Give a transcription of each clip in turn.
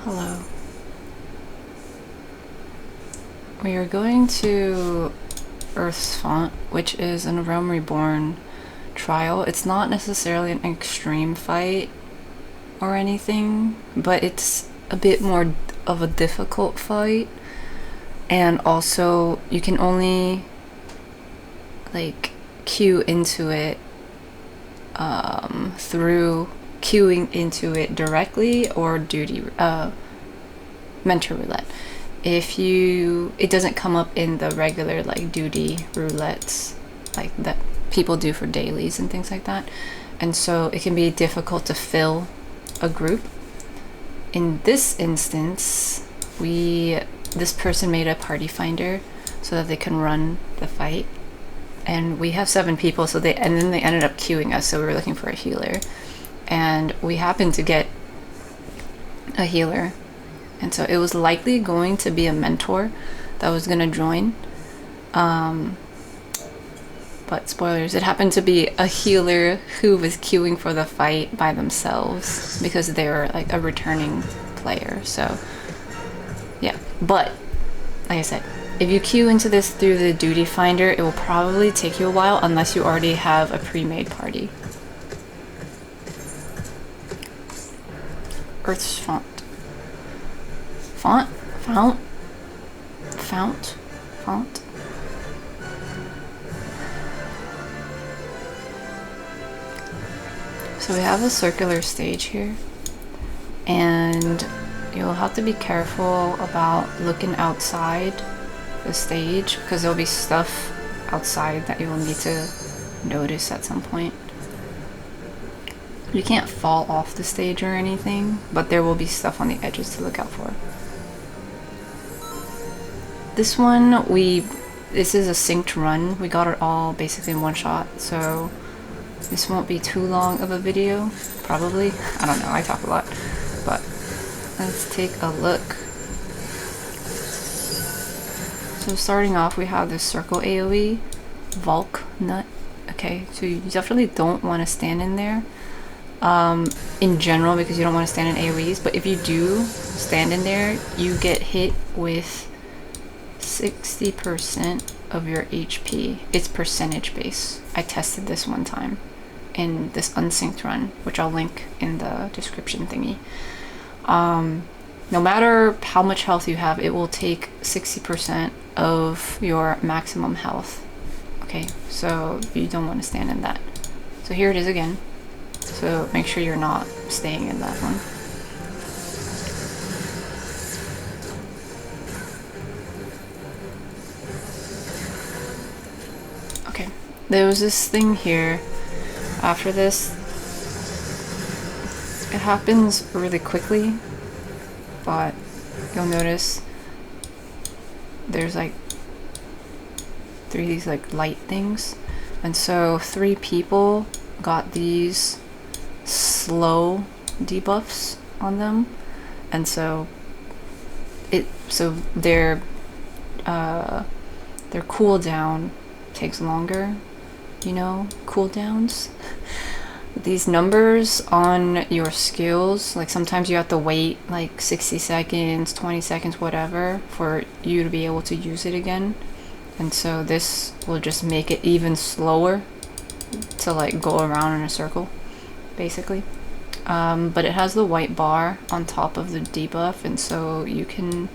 Hello. We are going to Urth's Fount, which is an Realm Reborn trial. It's not necessarily an extreme fight or anything, but it's a bit more of a difficult fight. And also, you can only like queue into it through queuing into it directly or mentor roulette. It doesn't come up in the regular like duty roulettes like that people do for dailies and things like that, and so it can be difficult to fill a group. In this instance, this person made a party finder so that they can run the fight, and we have 7 people, so then they ended up queuing us, so we were looking for a healer, and we happened to get a healer. And so it was likely going to be a mentor that was going to join. But spoilers, it happened to be a healer who was queuing for the fight by themselves because they were like a returning player. So yeah, but like I said, if you queue into this through the duty finder, it will probably take you a while unless you already have a pre-made party. Urth's Fount. Fount. So we have a circular stage here, and you'll have to be careful about looking outside the stage because there'll be stuff outside that you will need to notice at some point. You can't fall off the stage or anything, but there will be stuff on the edges to look out for. This one, this is a synced run. We got it all basically in one shot, so this won't be too long of a video, probably. I don't know, I talk a lot, but let's take a look. So starting off, we have this circle AoE, Volk Nut. Okay, so you definitely don't want to stand in there in general because you don't want to stand in AoEs, but if you do stand in there, you get hit with 60% of your HP. It's percentage base. I tested this one time in this unsynced run, which I'll link in the description thingy. No matter how much health you have, it will take 60% of your maximum health. Okay, so you don't want to stand in that. So here it is again. So make sure you're not staying in that one. Okay, there was this thing here. After this, it happens really quickly, but you'll notice there's like 3 of these like light things, and so 3 people got these slow debuffs on them, and so their cooldown takes longer, you know, cooldowns. These numbers on your skills, like sometimes you have to wait like 60 seconds, 20 seconds, whatever, for you to be able to use it again. And so this will just make it even slower to like go around in a circle, basically. But it has the white bar on top of the debuff, and so you can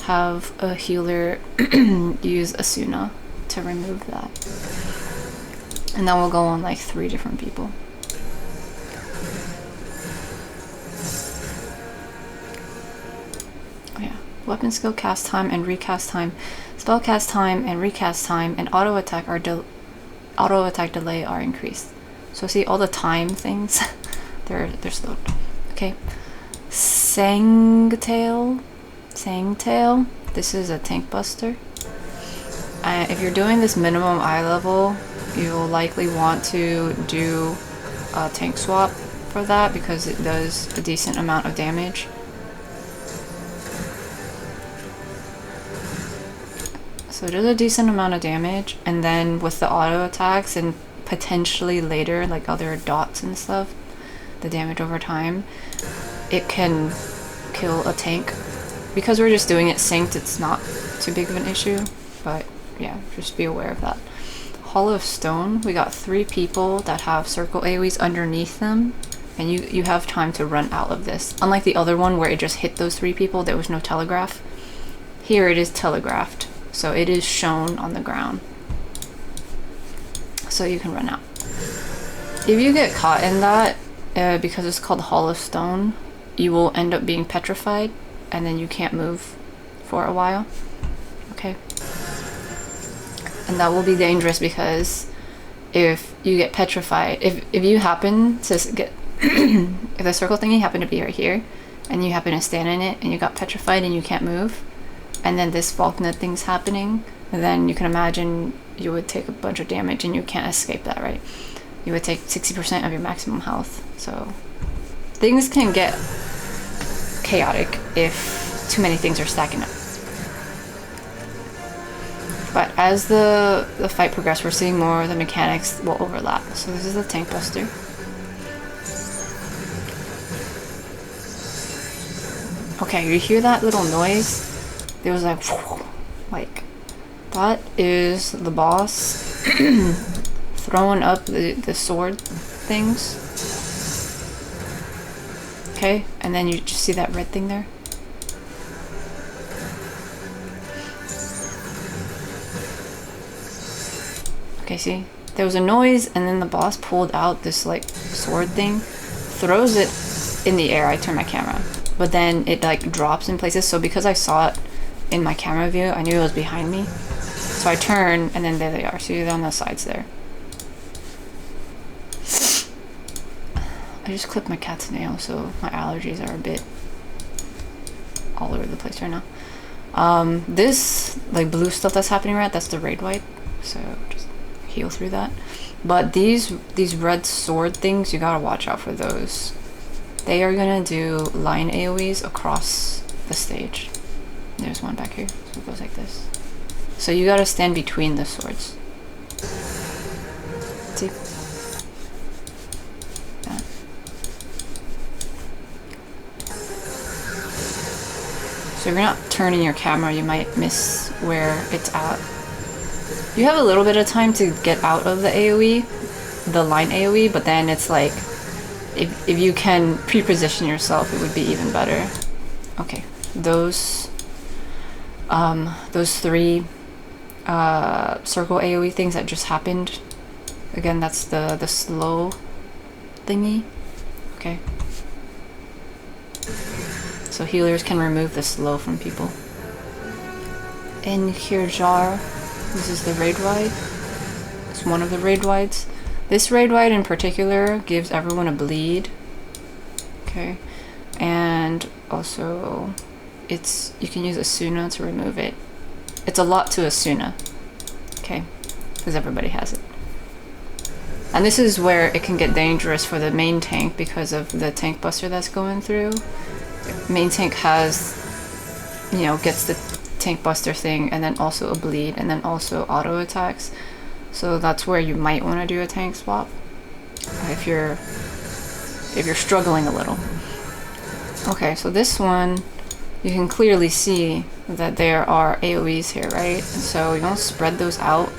have a healer use Asuna to remove that. And that will go on like 3 different people. Oh yeah, weapon skill cast time and recast time, spell cast time and recast time, and auto attack delay are increased. So see all the time things, they're slowed. Okay, Sangtail. This is a tank buster. If you're doing this minimum eye level, you'll likely want to do a tank swap for that because it does a decent amount of damage. So it does a decent amount of damage, and then with the auto attacks and potentially later like other dots and stuff, the damage over time, it can kill a tank. Because we're just doing it synced, it's not too big of an issue, but yeah, just be aware of that. Hall of Stone, we got 3 people that have circle AoEs underneath them, and you have time to run out of this. Unlike the other one where it just hit those 3 people, there was no telegraph. Here it is telegraphed, so it is shown on the ground. So you can run out. If you get caught in that, because it's called Hall of Stone, you will end up being petrified, and then you can't move for a while. Okay? And that will be dangerous because if you get petrified, if you happen to get, if the circle thingy happened to be right here, and you happen to stand in it, and you got petrified and you can't move, and then this Falknet thing's happening, then you can imagine you would take a bunch of damage and you can't escape that, right? You would take 60% of your maximum health. So things can get chaotic if too many things are stacking up. But as the fight progresses, we're seeing more of the mechanics will overlap. So this is the Tank Buster. Okay, you hear that little noise? There was like that is the boss throwing up the sword things. Okay, and then you just see that red thing there. Okay, see? There was a noise, and then the boss pulled out this like sword thing, throws it in the air. I turn my camera, but then it like drops in places. So because I saw it in my camera view, I knew it was behind me. So I turn, and then there they are. See, they're on the sides there. I just clipped my cat's nail, so my allergies are a bit all over the place right now. This like blue stuff that's happening right, that's the raid wipe. So just heal through that. But these red sword things, you gotta watch out for those. They are gonna do line AoEs across the stage. There's one back here, so it goes like this. So you gotta stand between the swords. See? That. So if you're not turning your camera, you might miss where it's at. You have a little bit of time to get out of the AoE, the line AoE, but then it's like, if you can pre-position yourself, it would be even better. Okay, those 3 circle AoE things that just happened. Again, that's the slow thingy. Okay. So healers can remove the slow from people. In here jar, this is the raid wide. It's one of the raid wides. This raid wide in particular gives everyone a bleed. Okay. And also you can use Asuna to remove it. It's a lot to Asuna. Okay. Because everybody has it. And this is where it can get dangerous for the main tank because of the tank buster that's going through. Main tank has, gets the tank buster thing, and then also a bleed, and then also auto attacks. So that's where you might want to do a tank swap if you're struggling a little. Okay, so this one, you can clearly see that there are AoEs here, right? And so you want to spread those out.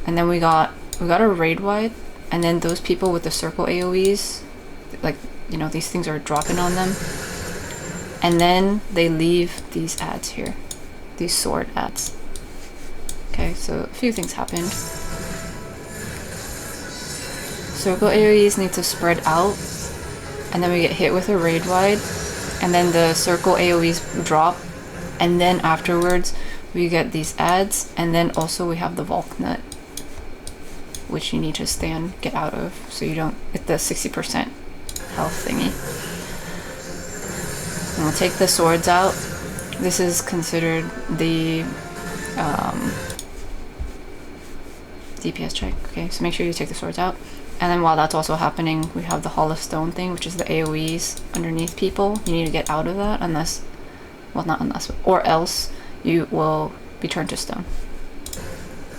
And then we got a raid wide, and then those people with the circle AoEs, like, these things are dropping on them. And then they leave these ads here, these sword ads. Okay, so a few things happened. Circle AoEs need to spread out, and then we get hit with a raid wide, and then the circle AoEs drop, and then afterwards we get these ads, and then also we have the Volknut, which you need to get out of, so you don't get the 60% health thingy. And we'll take the swords out. This is considered the DPS check. Okay, so make sure you take the swords out. And then while that's also happening, we have the Hall of Stone thing, which is the AoEs underneath people. You need to get out of that or else you will be turned to stone.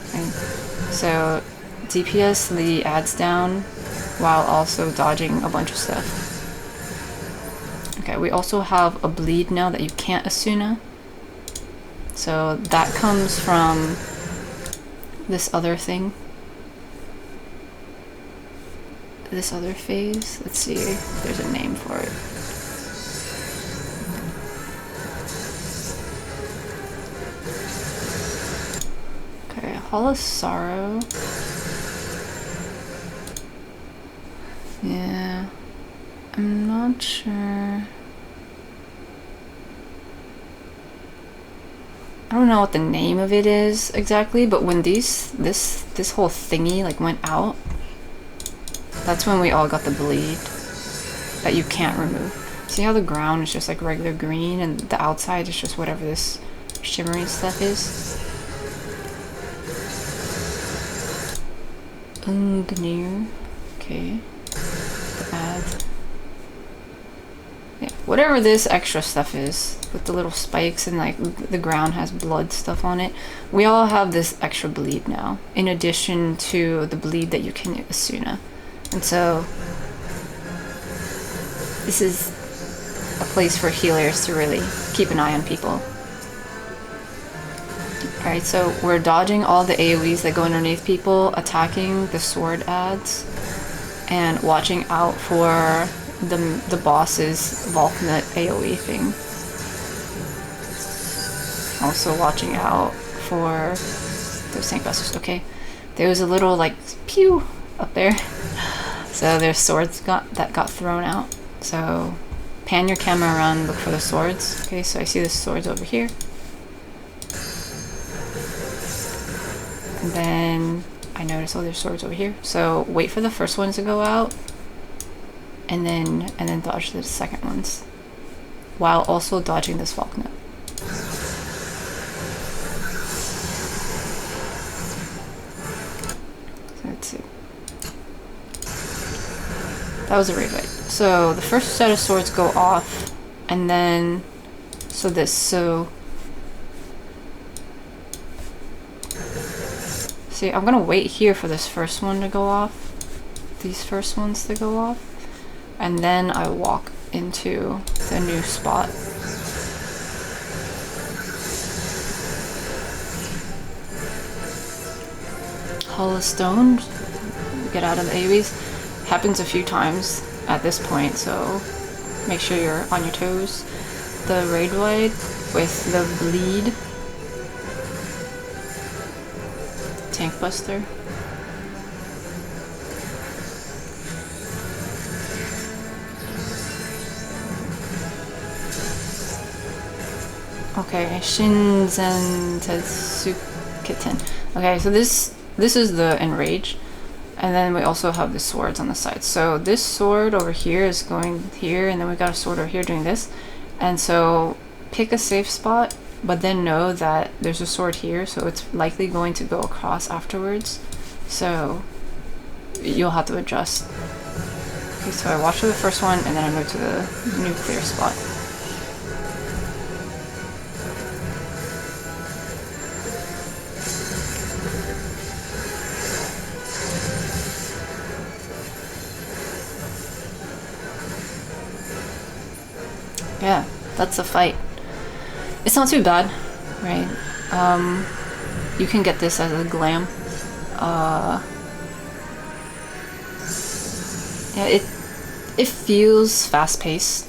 Okay. So DPS the ads down while also dodging a bunch of stuff. Okay, we also have a bleed now that you can't Asuna. So that comes from this other thing. This other phase. Let's see if there's a name for it. Okay, Hall of Sorrow. Yeah, I'm not sure. I don't know what the name of it is exactly, but when this whole thingy like went out, that's when we all got the bleed that you can't remove. See how the ground is just like regular green and the outside is just whatever this shimmery stuff is? Ungneer. Okay. Add. Yeah, whatever this extra stuff is with the little spikes and like the ground has blood stuff on it. We all have this extra bleed now, in addition to the bleed that you can Asuna. And so this is a place for healers to really keep an eye on people. Alright, so we're dodging all the AoEs that go underneath people, attacking the sword ads, and watching out for the boss's Volknut AoE thing. Also watching out for those tank busters. Okay, there was a little like pew up there. So there's swords that got thrown out. So pan your camera around, look for the swords. Okay, so I see the swords over here. And then I notice, oh, there's swords over here. So wait for the first ones to go out, and then dodge the second ones, while also dodging this Volknut. So let's see. That was a raid fight. So the first set of swords go off, and then see, I'm gonna wait here for this first one to go off, these first ones to go off, and then I walk into the new spot. Hollow Stone, get out of the AoEs. Happens a few times at this point, so make sure you're on your toes. The Raid Wide with the bleed. Tank Buster. Okay, Shinzen Tetsuketen. Okay, so this is the Enrage. And then we also have the swords on the side. So this sword over here is going here, and then we got a sword over here doing this. And so pick a safe spot, but then know that there's a sword here, so it's likely going to go across afterwards. So you'll have to adjust. Okay, so I watch for the first one, and then I move to the nuclear spot. Yeah, that's a fight. It's not too bad, right? You can get this as a glam. Yeah, it feels fast-paced,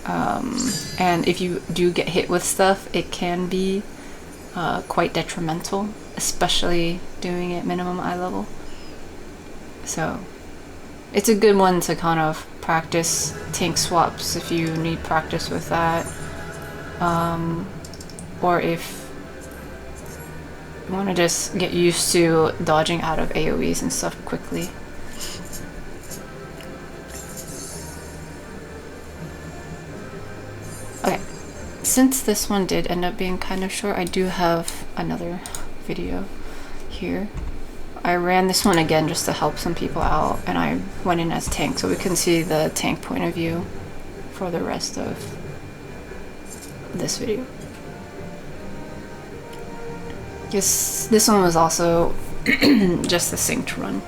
and if you do get hit with stuff, it can be quite detrimental, especially doing it minimum eye level. So it's a good one to kind of practice tank swaps if you need practice with that, or if you want to just get used to dodging out of AoEs and stuff quickly. Okay, since this one did end up being kind of short, I do have another video here. I ran this one again just to help some people out, and I went in as tank so we can see the tank point of view for the rest of this video. This one was also just a synced run.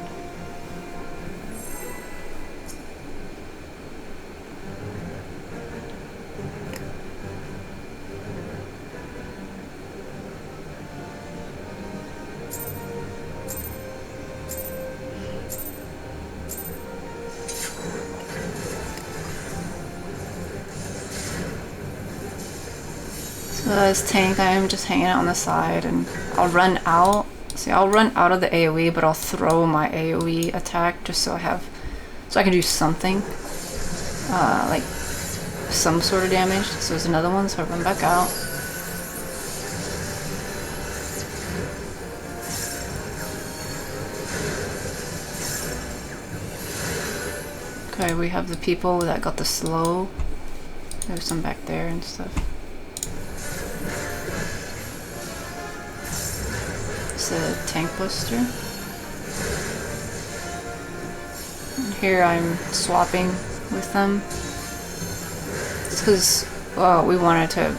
This tank, I am just hanging out on the side, and I'll run out. See, I'll run out of the AoE, but I'll throw my AoE attack just so I can do something, like some sort of damage. So there's another one, so I run back out. Okay, we have the people that got the slow. There's some back there and stuff. It's a tank buster. And here I'm swapping with them. It's because we wanted to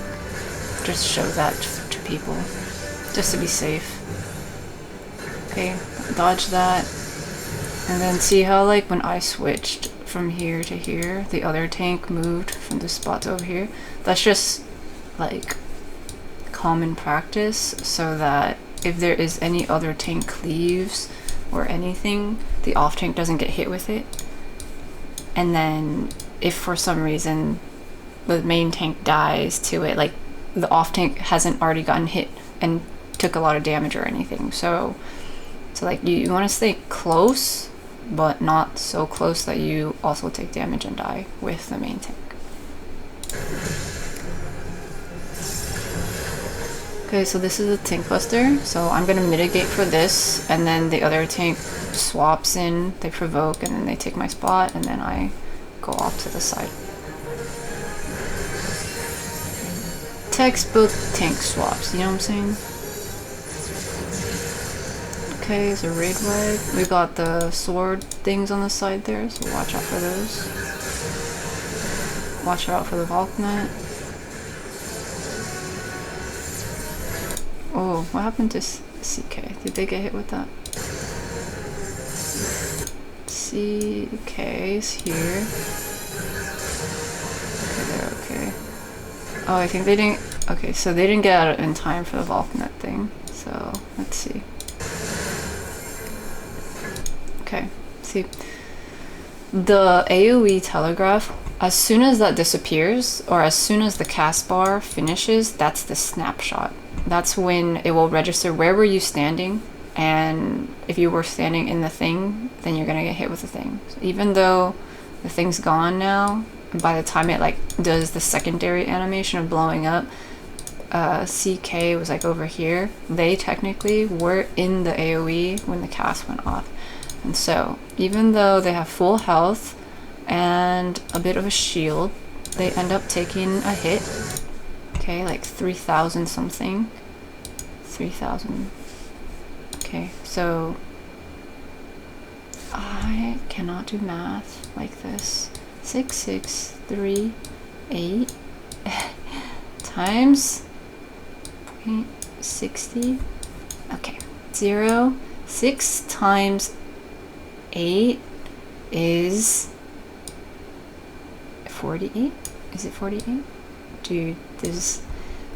just show that to people, just to be safe. Okay, dodge that. And then see how, like, when I switched from here to here, the other tank moved from this spot to over here? That's just, like, common practice, so that if there is any other tank cleaves or anything, the off tank doesn't get hit with it. And then if for some reason the main tank dies to it, like, the off tank hasn't already gotten hit and took a lot of damage or anything. So like, you want to stay close, but not so close that you also take damage and die with the main tank. Okay, so this is a tank buster, so I'm gonna mitigate for this, and then the other tank swaps in, they provoke, and then they take my spot, and then I go off to the side. Textbook tank swaps, you know what I'm saying? Okay, so raid wag. We got the sword things on the side there, so watch out for those. Watch out for the Valknut. Oh, what happened to CK? Did they get hit with that? CK is here. Okay, they're okay. Oh, I think they didn't... Okay, so they didn't get out in time for the Valknut thing. So, let's see. Okay, see. The AoE telegraph, as soon as that disappears, or as soon as the cast bar finishes, that's the snapshot. That's when it will register where were you standing, and if you were standing in the thing, then you're gonna get hit with the thing. So even though the thing's gone now, by the time it like does the secondary animation of blowing up, CK was like over here, they technically were in the AoE when the cast went off. And so, even though they have full health and a bit of a shield, they end up taking a hit. Okay, like 3,000 something. 3,000. Okay, so I cannot do math like this. 6638 times 0.60. Okay, 6 times 8 is 48. Is it 48? Dude, this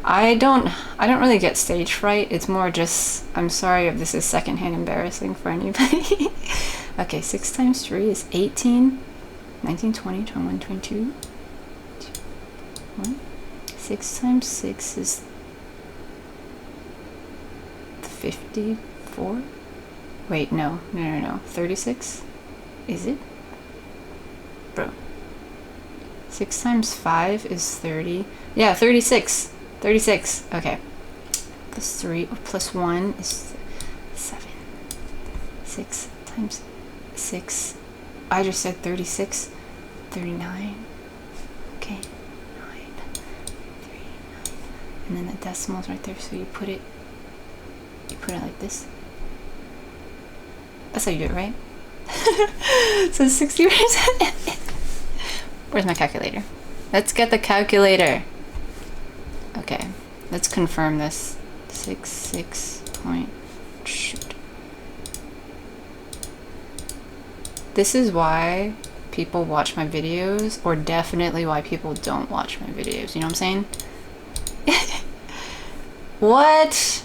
I don't really get stage fright. It's more just, I'm sorry if this is secondhand embarrassing for anybody. Okay, 6 times 3 is 18, 19, 20, 21, 22. 6 times 6 is 54. Wait, no. 36? Is it? Bro. 6 times 5 is 30. Yeah, 36. 36. Okay. Plus 3 or plus 1 is 7. 6 times 6. I just said 36. 39. Okay. 9. 3. 9. And then the decimal's right there, so you put it like this. That's how you do it, right? So 60%. Where's my calculator? Let's get the calculator. Okay, let's confirm this. 6 point. Shoot. This is why people watch my videos, or definitely why people don't watch my videos. You know what I'm saying? What?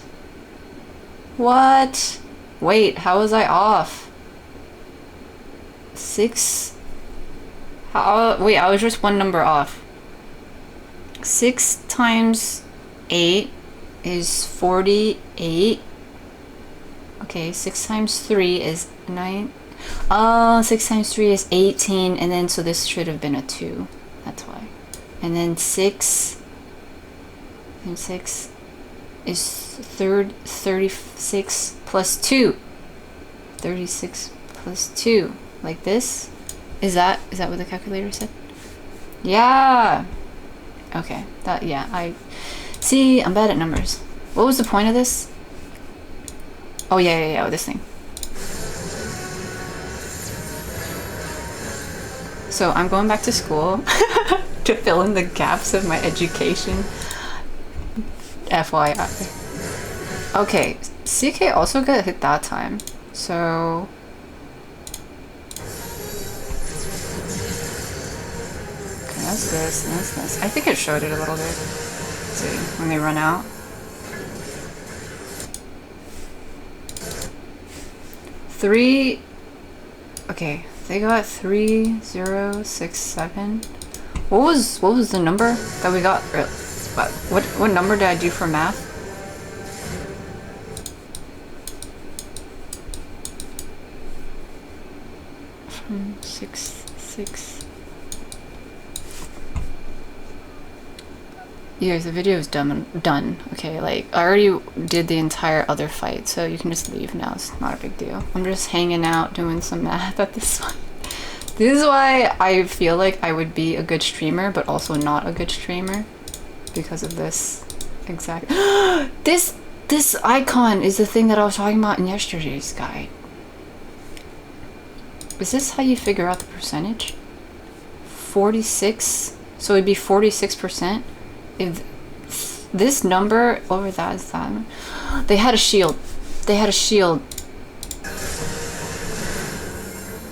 What? Wait, how was I off? 6? How? Wait, I was just one number off. 6 times 8 is 48. Okay, 6 times 3 is 9. Oh, 6 times 3 is 18, and then so this should have been a 2. That's why. And then 6 and 6 is 36 plus 2. 36 plus 2. Like this? Is that what the calculator said? Yeah. Okay. That, yeah, see, I'm bad at numbers. What was the point of this? Oh, yeah, this thing. So I'm going back to school to fill in the gaps of my education. FYI. Okay, CK also got hit that time. So okay, that's this, and that's this. I think it showed it a little bit. Let's see, when they run out. Three. Okay, they got 3067. What was the number that we got? What number did I do for math? From 6. Yeah, the video is done. Okay, like I already did the entire other fight, so you can just leave now. It's not a big deal. I'm just hanging out doing some math at this point. This is why I feel like I would be a good streamer, but also not a good streamer, because of this exact. This icon is the thing that I was talking about in yesterday's guide. Is this how you figure out the percentage? 46. So it'd be 46%. If this number over that is that, they had a shield.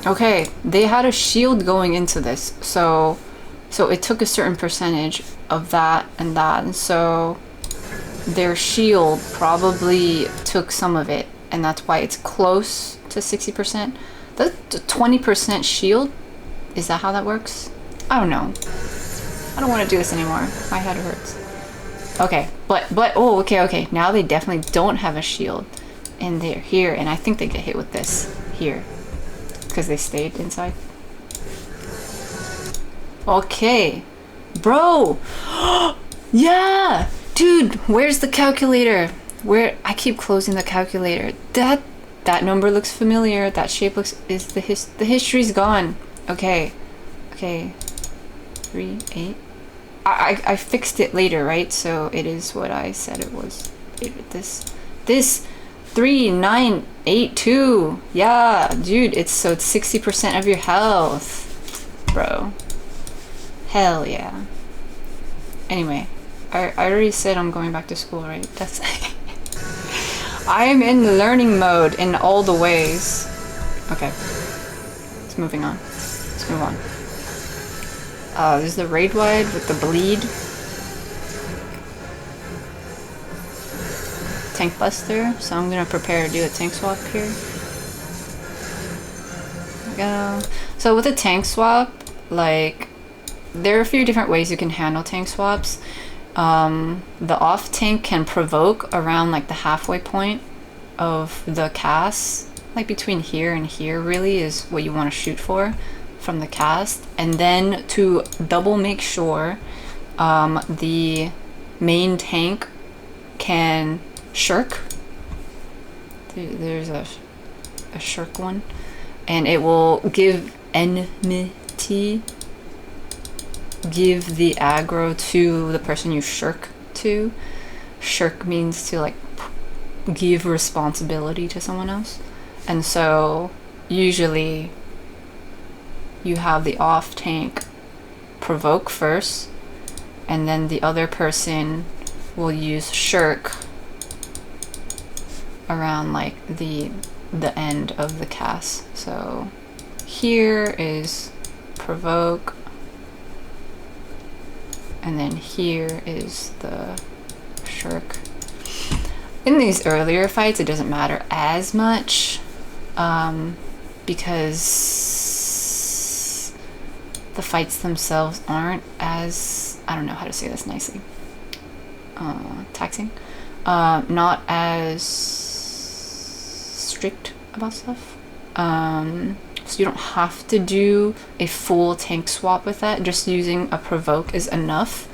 Okay, they had a shield going into this, so it took a certain percentage of that and that, and so their shield probably took some of it, and that's why it's close to 60%. The 20% shield, is that how that works? I don't know. I don't want to do this anymore. My head hurts. Okay, but oh, okay. Now they definitely don't have a shield, and they're here, and I think they get hit with this here because they stayed inside. Okay, bro. Yeah, dude. Where's the calculator? Where I keep closing the calculator. That number looks familiar. That shape looks the history's gone. Okay. 3, 8. I fixed it later, right? So it is what I said it was. This 3982. Yeah, dude, it's 60% of your health, bro. Hell yeah. Anyway, I already said I'm going back to school, right? That's I am in learning mode in all the ways. Okay, let's moving on. Let's move on. There's the raid wide with the bleed. Tank buster, so I'm gonna prepare to do a tank swap here. There we go. So with a tank swap, like, there are a few different ways you can handle tank swaps. The off tank can provoke around like the halfway point of the cast, like between here and here really is what you want to shoot for from the cast, and then to double make sure the main tank can shirk. There's a shirk one, and it will give enmity, give the aggro to the person you shirk to. Shirk means to like give responsibility to someone else, and so usually you have the off tank provoke first, and then the other person will use shirk around like the end of the cast. So here is provoke, and then here is the shirk. In these earlier fights, it doesn't matter as much because the fights themselves aren't as, I don't know how to say this nicely. taxing, not as strict about stuff. So you don't have to do a full tank swap with that. Just using a provoke is enough.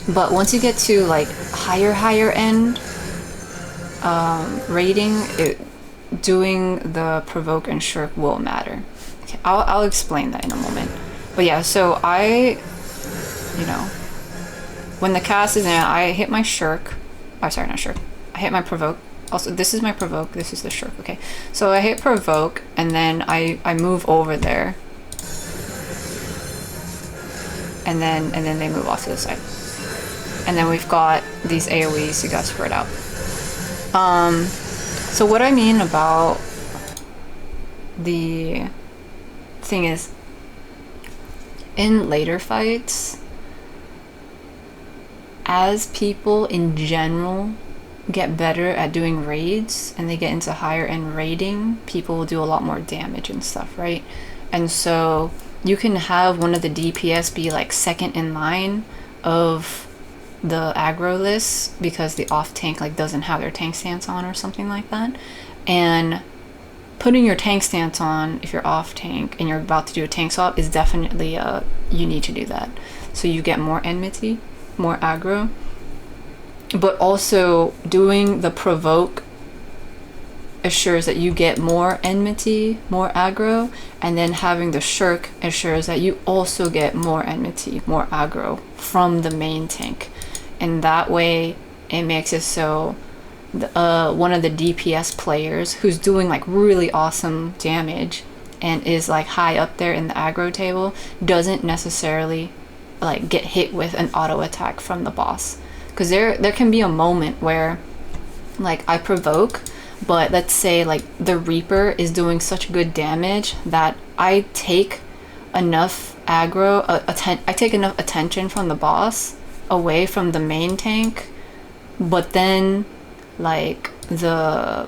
But once you get to like higher end rating, doing the provoke and shirk will matter. Okay, I'll explain that in a moment. But yeah, so when the cast is in, I hit my shirk. Oh, sorry, not shirk. I hit my provoke. Also, this is my provoke. This is the shirk. Okay, so I hit provoke, and then I move over there, and then they move off to the side, and then we've got these AOEs you got spread out. So what I mean about the thing is, in later fights, as people in general get better at doing raids and they get into higher end raiding, people will do a lot more damage and stuff, right? And so you can have one of the DPS be like second in line of the aggro list because the off tank like doesn't have their tank stance on or something like that. And putting your tank stance on if you're off tank and you're about to do a tank swap is definitely you need to do that. So you get more enmity, more aggro. But also doing the provoke assures that you get more enmity, more aggro, and then having the shirk assures that you also get more enmity, more aggro from the main tank. And that way it makes it so one of the DPS players who's doing like really awesome damage and is like high up there in the aggro table doesn't necessarily like get hit with an auto attack from the boss. Because there can be a moment where like I provoke, but let's say like the Reaper is doing such good damage that I take enough aggro, I take enough attention from the boss away from the main tank, but then like the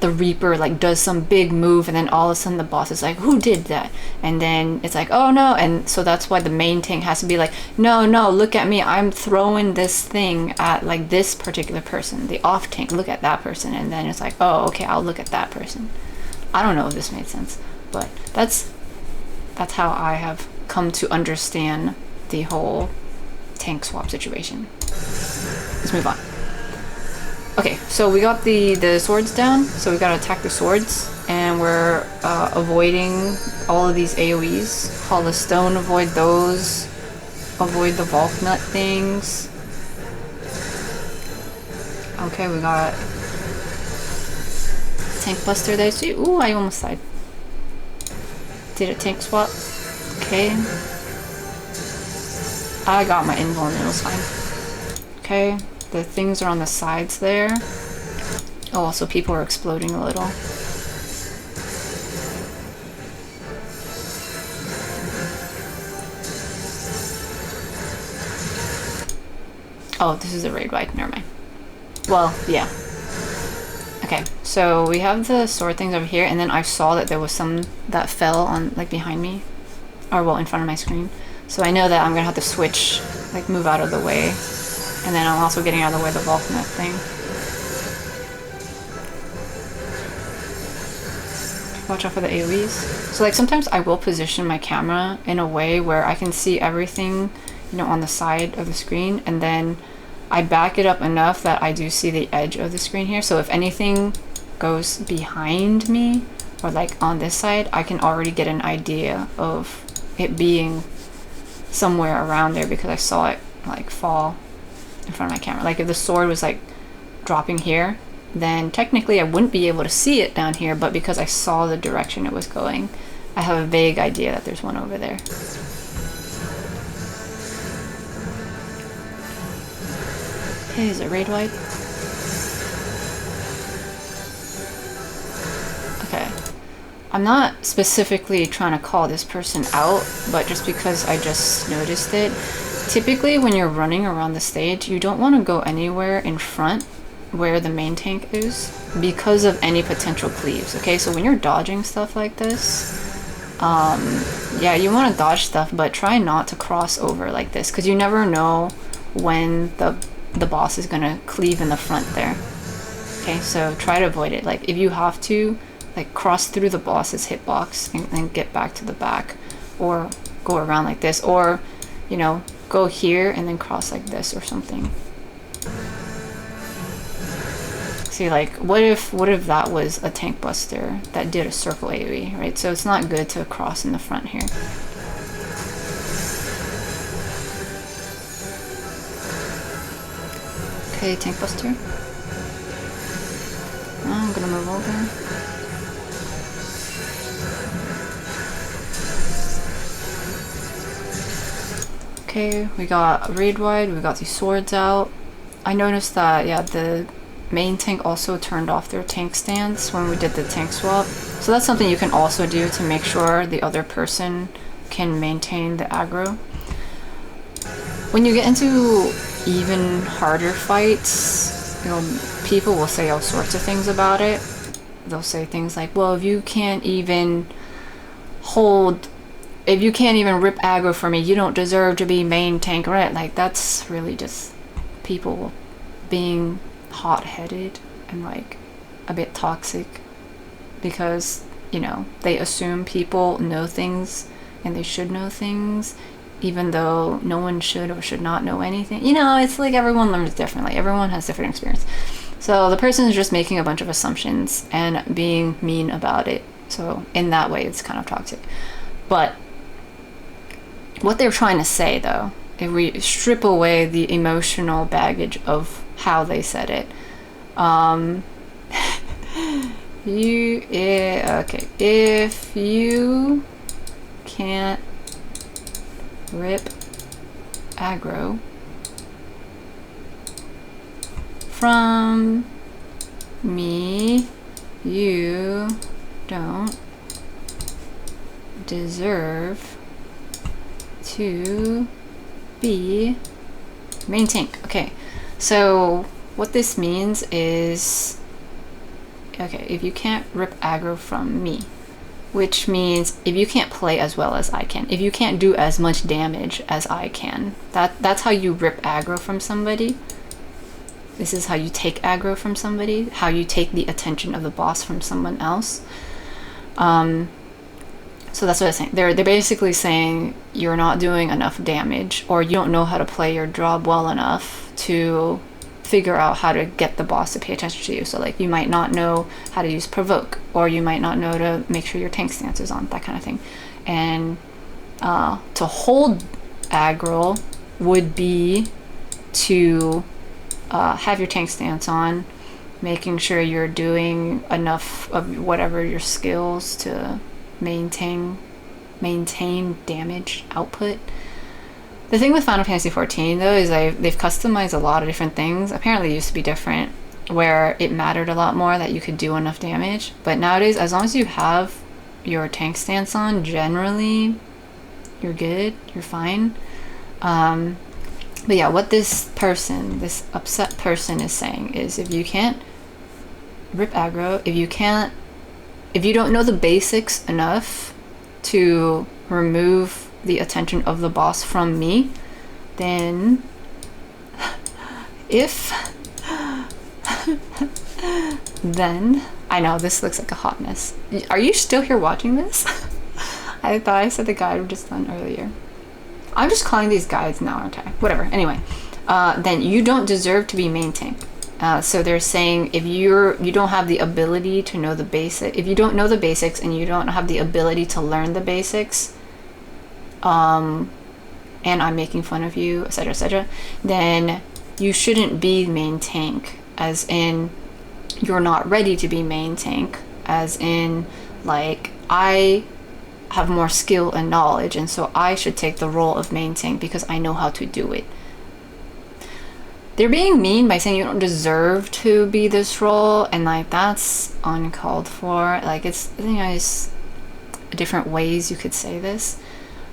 Reaper like does some big move, and then all of a sudden the boss is like, who did that? And then it's like, oh no. And so that's why the main tank has to be like, no, look at me, I'm throwing this thing at like this particular person. The off tank, look at that person. And then it's like, oh okay, I'll look at that person. I don't know if this made sense, but that's how I have come to understand the whole tank swap situation. Let's move on. Okay, so we got the swords down, so we gotta attack the swords, and we're avoiding all of these AoEs. Hall of Stone, avoid those. Avoid the Volknut things. Okay, we got Tank Buster there too. Ooh, I almost died. Did a tank swap. Okay. I got my invuln, it was fine. Okay. The things are on the sides there. Oh, also people are exploding a little. Oh, this is a raid wipe, never mind. Well, yeah. Okay, so we have the sword things over here, and then I saw that there was some that fell on, like, behind me. Or, well, in front of my screen. So I know that I'm gonna have to switch, like, move out of the way. And then I'm also getting out of the way of the Volknut thing. Watch out for the AoEs. So like sometimes I will position my camera in a way where I can see everything, you know, on the side of the screen, and then I back it up enough that I do see the edge of the screen here. So if anything goes behind me or like on this side, I can already get an idea of it being somewhere around there because I saw it like fall in front of my camera. Like if the sword was like dropping here, then technically I wouldn't be able to see it down here, but because I saw the direction it was going, I have a vague idea that there's one over there. Okay, is it raid wipe? Okay. I'm not specifically trying to call this person out, but just because I just noticed it. Typically when you're running around the stage, you don't want to go anywhere in front where the main tank is because of any potential cleaves, okay? So when you're dodging stuff like this, yeah, you want to dodge stuff, but try not to cross over like this because you never know when the boss is gonna cleave in the front there. Okay, so try to avoid it. Like if you have to, like cross through the boss's hitbox and then get back to the back, or go around like this, or you know, go here and then cross like this or something. See, like what if that was a tank buster that did a circle AoE, right? So it's not good to cross in the front here. Okay, tank buster. I'm gonna move over. Okay, we got raid wide, we got these swords out. I noticed that, yeah, the main tank also turned off their tank stance when we did the tank swap. So that's something you can also do to make sure the other person can maintain the aggro. When you get into even harder fights, you know, people will say all sorts of things about it. They'll say things like, well, if you can't even rip aggro for me, you don't deserve to be main tank, right? Like that's really just people being hot-headed and like a bit toxic, because you know they assume people know things and they should know things even though no one should or should not know anything. You know, it's like everyone learns differently, everyone has different experience, so the person is just making a bunch of assumptions and being mean about it. So in that way it's kind of toxic. But what they're trying to say, though, if we strip away the emotional baggage of how they said it, okay, if you can't rip aggro from me, you don't deserve to be main tank. Okay, so what this means is, okay, if you can't rip aggro from me, which means if you can't play as well as I can, if you can't do as much damage as I can, that's how you rip aggro from somebody. This is how you take aggro from somebody, how you take the attention of the boss from someone else. So that's what I'm saying. They're basically saying you're not doing enough damage, or you don't know how to play your job well enough to figure out how to get the boss to pay attention to you. So like you might not know how to use provoke, or you might not know to make sure your tank stance is on, that kind of thing. And to hold aggro would be to have your tank stance on, making sure you're doing enough of whatever your skills to maintain damage output. The thing with Final Fantasy XIV though is they've customized a lot of different things. Apparently it used to be different, where it mattered a lot more that you could do enough damage, but nowadays as long as you have your tank stance on, generally you're good, you're fine. But yeah, what this upset person is saying is, if you can't rip aggro, if you don't know the basics enough to remove the attention of the boss from me, then then I know this looks like a hot mess. Are you still here watching this? I thought I said the guide was just done earlier. I'm just calling these guides now, aren't I? Whatever. Anyway, then you don't deserve to be main tank. So they're saying if you don't have the ability to know the basic, if you don't know the basics and you don't have the ability to learn the basics, and I'm making fun of you, etc., then you shouldn't be main tank, as in you're not ready to be main tank, as in like I have more skill and knowledge, and so I should take the role of main tank because I know how to do it. They're being mean by saying you don't deserve to be this role, and like that's uncalled for. Like it's, you know, it's different ways you could say this.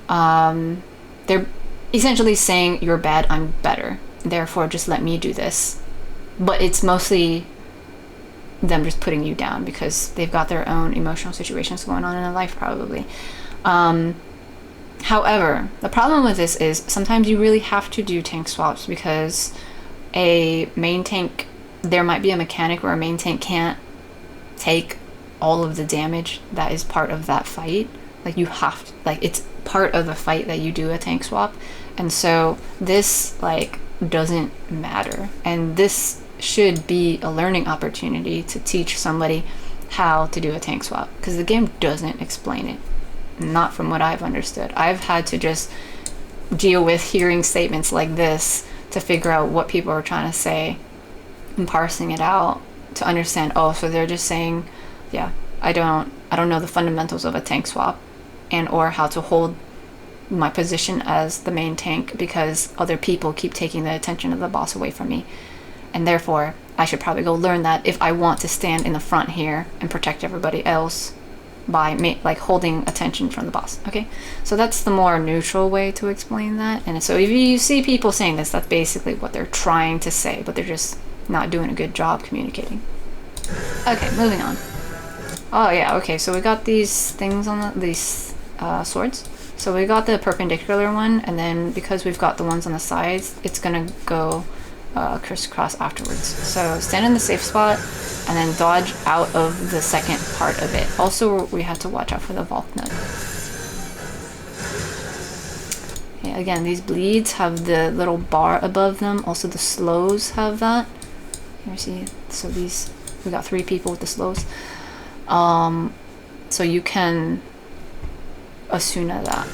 They're essentially saying you're bad, I'm better, therefore just let me do this. But it's mostly them just putting you down because they've got their own emotional situations going on in their life probably. However, the problem with this is sometimes you really have to do tank swaps because a main tank, there might be a mechanic where a main tank can't take all of the damage that is part of that fight. Like you have to, like it's part of the fight that you do a tank swap. And so this like doesn't matter. And this should be a learning opportunity to teach somebody how to do a tank swap because the game doesn't explain it. Not from what I've understood. I've had to just deal with hearing statements like this to figure out what people are trying to say and parsing it out to understand, oh, so they're just saying, yeah, I don't know the fundamentals of a tank swap and or how to hold my position as the main tank because other people keep taking the attention of the boss away from me. And therefore, I should probably go learn that if I want to stand in the front here and protect everybody else by like holding attention from the boss. Okay, so that's the more neutral way to explain that. And so if you see people saying this, that's basically what they're trying to say, but they're just not doing a good job communicating. Okay, moving on. Oh yeah, okay, so we got these things on these swords. So we got the perpendicular one, and then because we've got the ones on the sides, it's gonna go crisscross afterwards. So stand in the safe spot and then dodge out of the second part of it. Also, we have to watch out for the Volknut. Okay, again, these bleeds have the little bar above them. Also, the slows have that. Here, see? So these, we got 3 people with the slows. So you can Asuna that.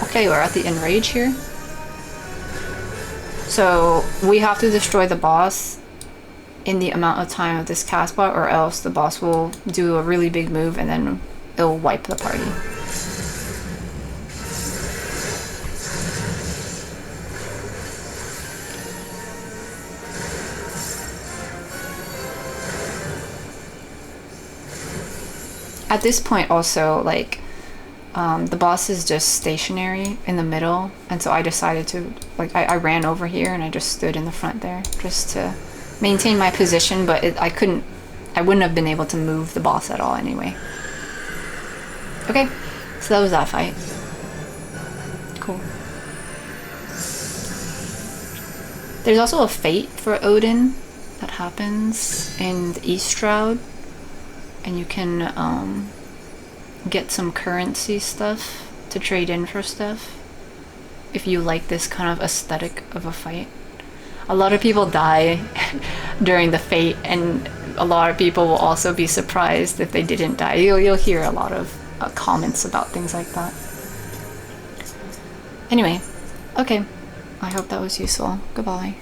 Okay, we're at the Enrage here. So we have to destroy the boss in the amount of time of this cast bar, or else the boss will do a really big move and then it'll wipe the party. At this point also, like, the boss is just stationary in the middle, and so I decided to, like, I ran over here and I just stood in the front there just to maintain my position, but I wouldn't have been able to move the boss at all anyway. Okay, so that was that fight. Cool. There's also a fate for Odin that happens in the East Shroud, and you can get some currency stuff to trade in for stuff if you like this kind of aesthetic of a fight. A lot of people die during the fate, and a lot of people will also be surprised if they didn't die. You'll hear a lot of comments about things like that. Anyway, okay, I hope that was useful. Goodbye.